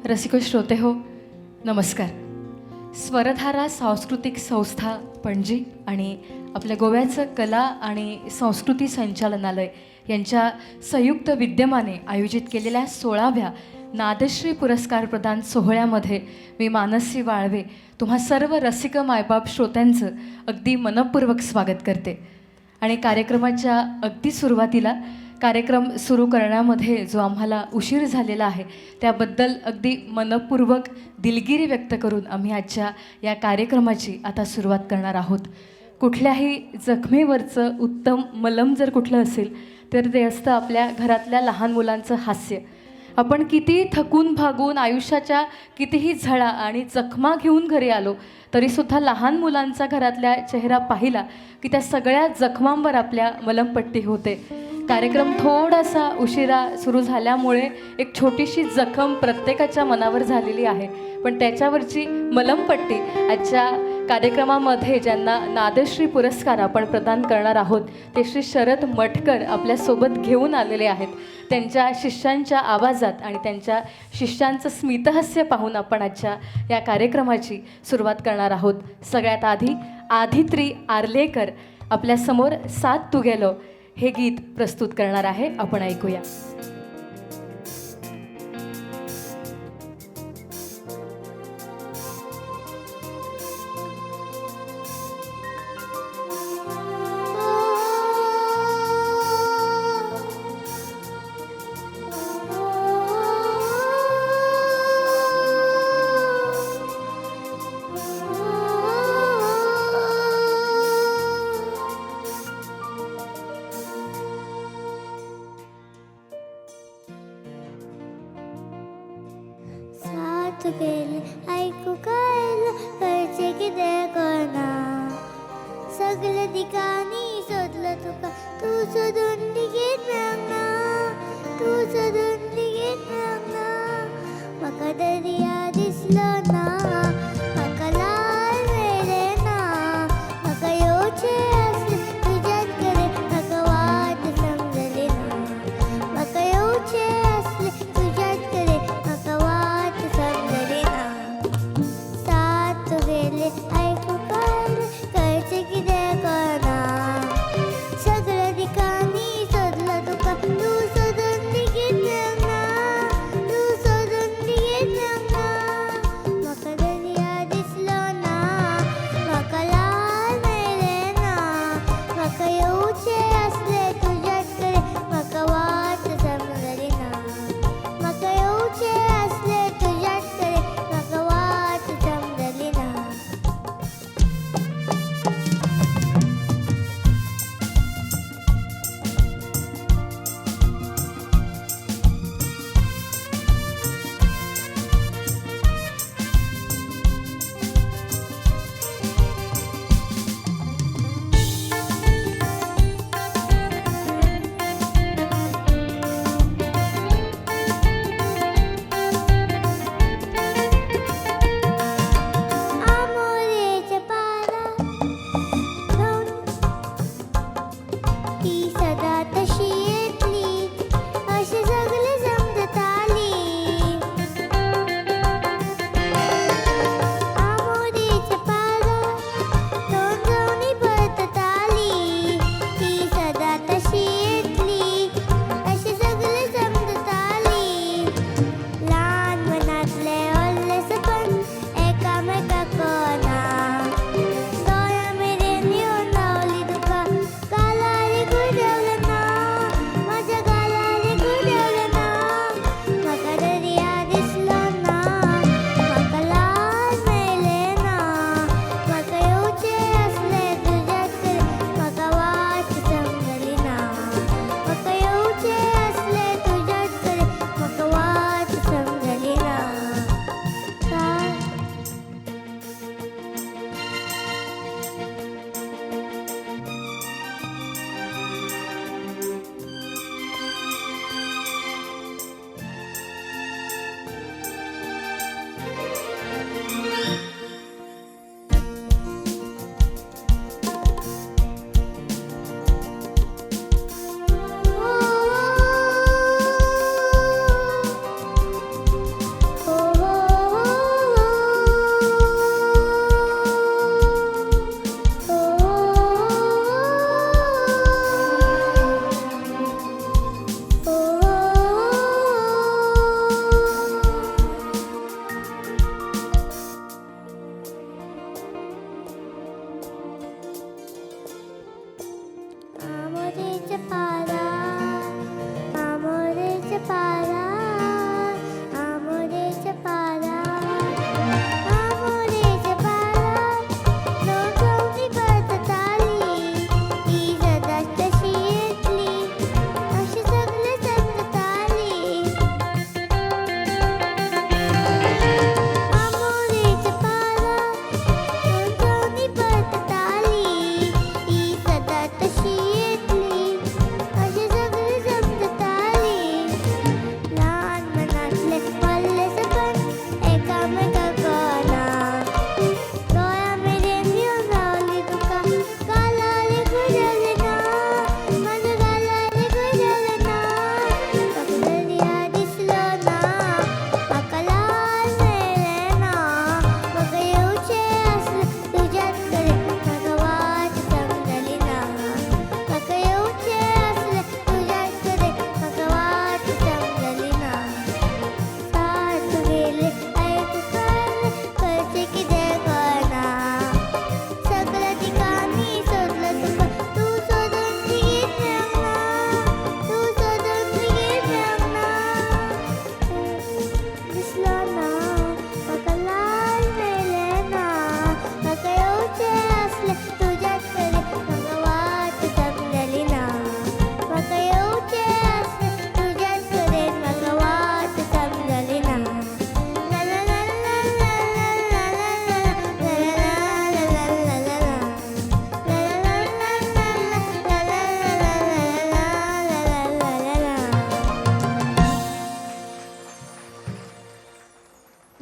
रसिक श्रोते हो, नमस्कार. स्वरधारा सांस्कृतिक संस्था पणजी आणि आपल्या गोव्याचं कला आणि संस्कृती संचालनालय यांच्या संयुक्त विद्यमाने आयोजित केलेल्या 16व्या नादश्री पुरस्कार प्रदान सोहळ्यामध्ये मी मानसी वाळवे तुम्हा सर्व रसिक मायबाप श्रोत्यांचं अगदी मनपूर्वक स्वागत करते. आणि कार्यक्रमाच्या अगदी सुरुवातीला कार्यक्रम सुरू करण्यामध्ये जो आम्हाला उशीर झालेला आहे त्याबद्दल अगदी मनपूर्वक दिलगिरी व्यक्त करून आम्ही आजच्या या कार्यक्रमाची आता सुरुवात करणार आहोत. कुठल्याही जखमेवरचं उत्तम मलम जर कुठलं असेल तर ते असतं आपल्या घरातल्या लहान मुलांचं हास्य. आपण किती थकून भागून आयुष्याच्या कितीही झळा आणि जखमा घेऊन घरी आलो तरीसुद्धा लहान मुलांचा घरातल्या चेहरा पाहिला की त्या सगळ्या जखमांवर आपल्या मलमपट्टी होते. कार्यक्रम थोडासा उशिरा सुरू झाल्यामुळे एक छोटीशी जखम प्रत्येकाच्या मनावर झालेली आहे, पण त्याच्यावरची मलमपट्टी आजच्या कार्यक्रमामध्ये ज्यांना नादश्री पुरस्कार आपण प्रदान करणार आहोत ते श्री शरद मटकर आपल्यासोबत घेऊन आलेले आहेत. त्यांच्या शिष्यांच्या आवाजात आणि त्यांच्या शिष्यांचं स्मितहास्य पाहून आपण आजच्या या कार्यक्रमाची सुरुवात करणार आहोत. सगळ्यात आधी आदित्री आर्लेकर आपल्यासमोर साथ तू गेलो हे गीत प्रस्तुत करणार आहे. आपण ऐकूया. तू गेले ऐकू कळलं कळचे किती कोणा सगळं ठिकाणी शोधलं तुका तू शोधून निघेत ना तू शोधून निघेत ना मका दर्या दिसलो ना मका लाल वेळे ना मका योचे असले तुझ्यात करे मका वाट समजले ना मका योचे असले तुझ्यात करे मका वाट समजले ना साथ गेले ऐकू कळले कळचे किती कोणा सगळं ठिकाणी शोधलं तुका तू शोधून निघेत ना तू शोधून निघेत ना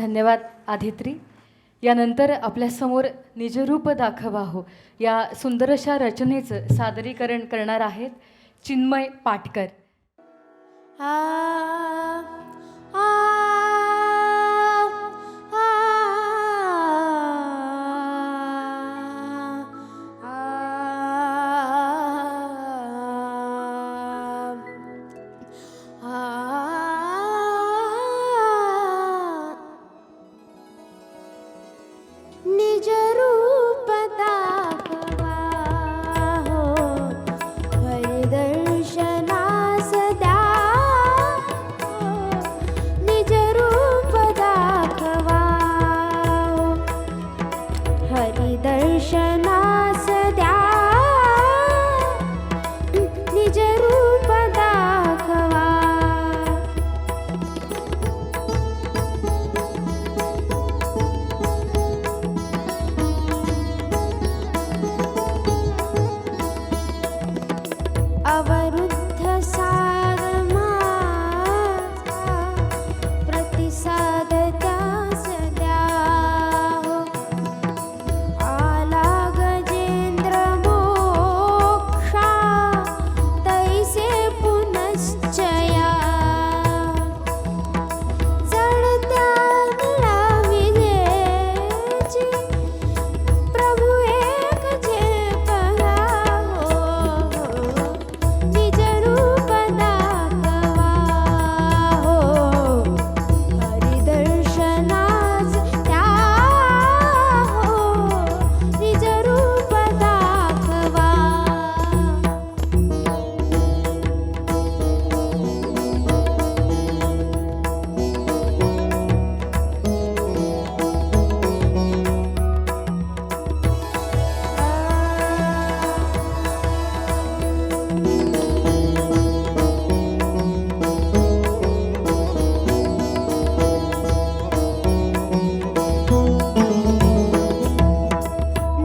धन्यवाद आदित्री. यानंतर आपल्यासमोर निजरूप दाखवा हो या सुंदर अशा रचनेचं सादरीकरण करणार आहेत चिन्मय पाटकर. आ आ आ निज रूप दाखवा हो हरिदर्शनास द्या हो. निज रूप दाखवा हो हरिदर्शनास द्या निज रूप दाखवा. अवरुद्ध सार माझा प्रतिसाद त्यास द्या हो. आला गजेंद्र मोक्षा तैसे पुनश्चया. जळत्या निळा विजेची प्रभु एक जे पहा हो. निज रूप दाखवा हो हरिदर्शनास द्या हो. निज रूप दाखवा.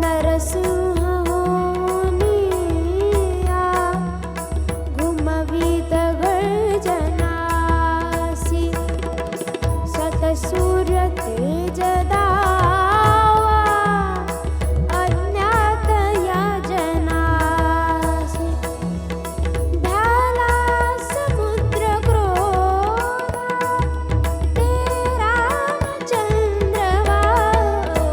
नरसिंह होनिया घुमवीत गर्जनासी. सतसूर्य तेज दावा अज्ञात या जनासी. भ्याला समुद्र क्रोधा ते रामचंद्र वाहो.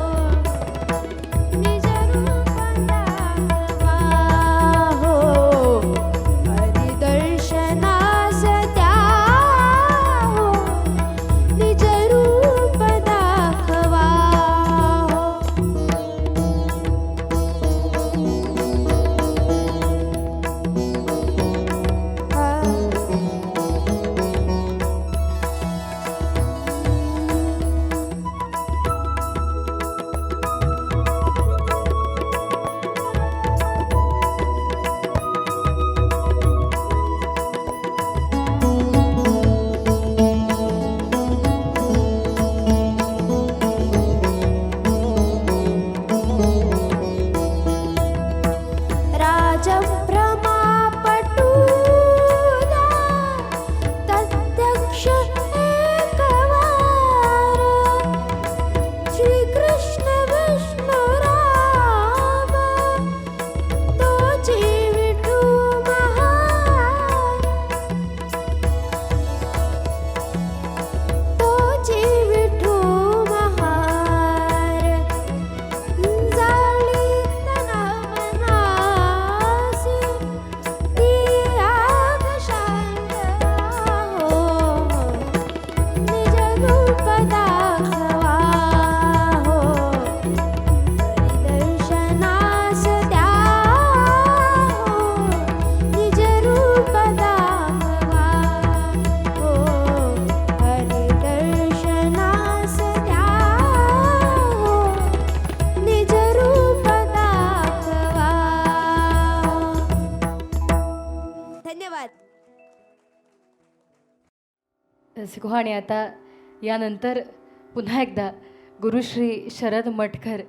निज रूप दाखवा हो हरिदर्शनास द्या हो. निज रूप दाखवा हो. राजभ्रमापटूला तद्दक्ष एकवार. श्रीकृष्ण विष्णु राम तोची विठू महार. तोची विठू महार. जाळी तना मनासी ती आग शांत हो. निज रूप दाखवा हो हरिदर्शनास द्या हो. निज रूप दाखवा हो हरिदर्शनास द्या हो. निज रूप दाखवा. धन्यवाद. रसिको आणि आता यानंतर पुन्हा एकदा गुरुश्री शरद मटकर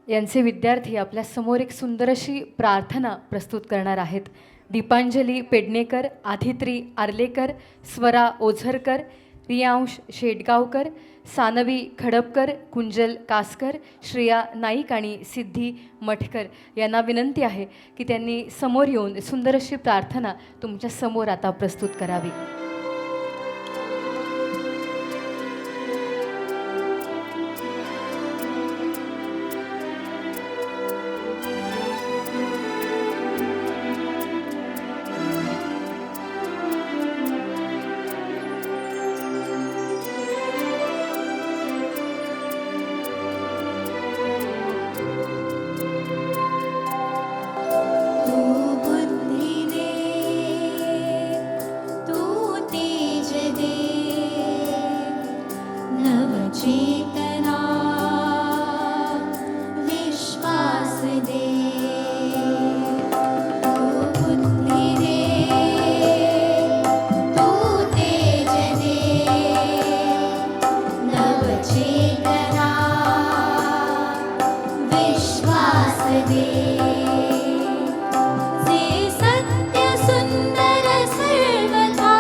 यांचे विद्यार्थी आपल्यासमोर एक सुंदर अशी प्रार्थना प्रस्तुत करणार आहेत. दीपांजली पेडणेकर, आदित्री आर्लेकर, स्वरा ओझरकर, रियांश शेटगावकर, सानवी खडपकर, कुंजल कासकर, श्रेया नाईक आणि सिद्धी मठकर यांना विनंती आहे की त्यांनी समोर येऊन सुंदर अशी प्रार्थना तुमच्या समोर आता प्रस्तुत करावी. तू बुद्धी दे, तू तेज दे, नवचेतना विश्वास दे. तू बुद्धी दे, तू तेज दे, नवचेतना विश्वास दे. जे सत्य सुंदर सर्वथा,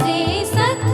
जे सत्य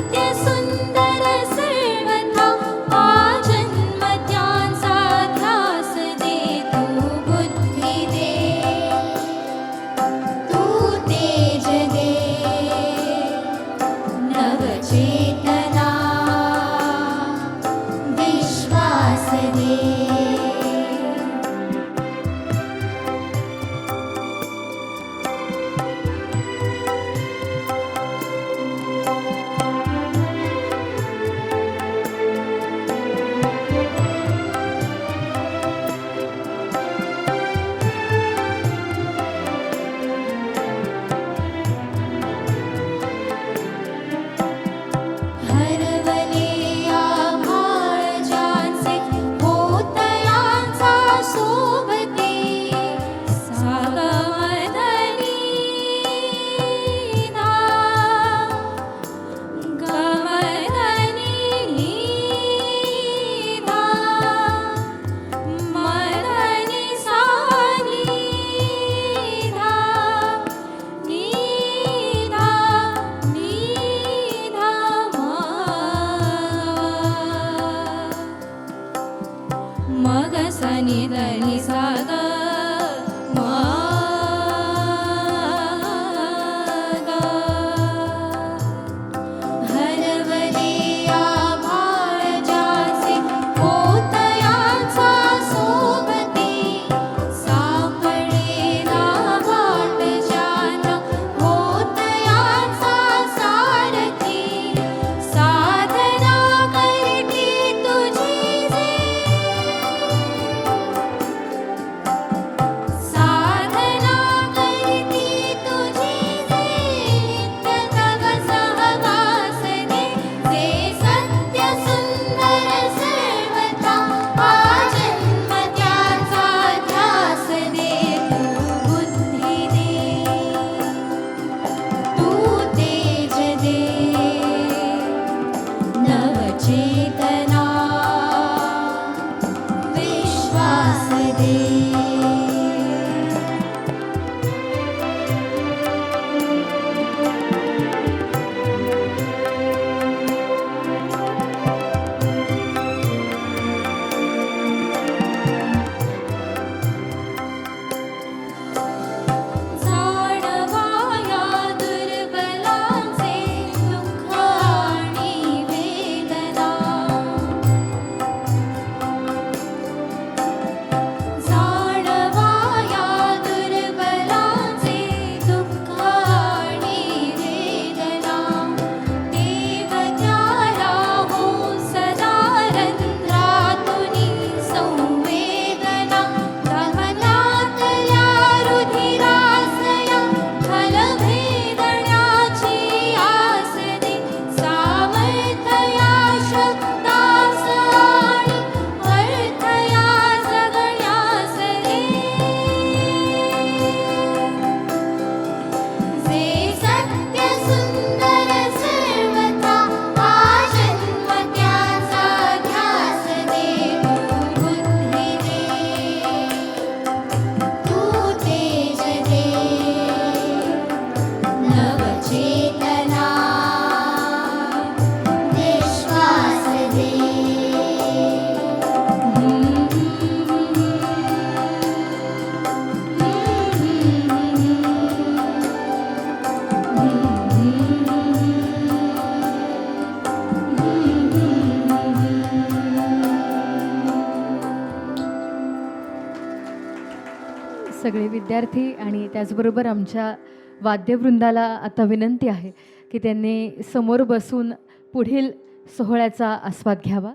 सगळे विद्यार्थी आणि त्याचबरोबर आमच्या वाद्यवृंदाला आता विनंती आहे की त्यांनी समोर बसून पुढील सोहळ्याचा आस्वाद घ्यावा.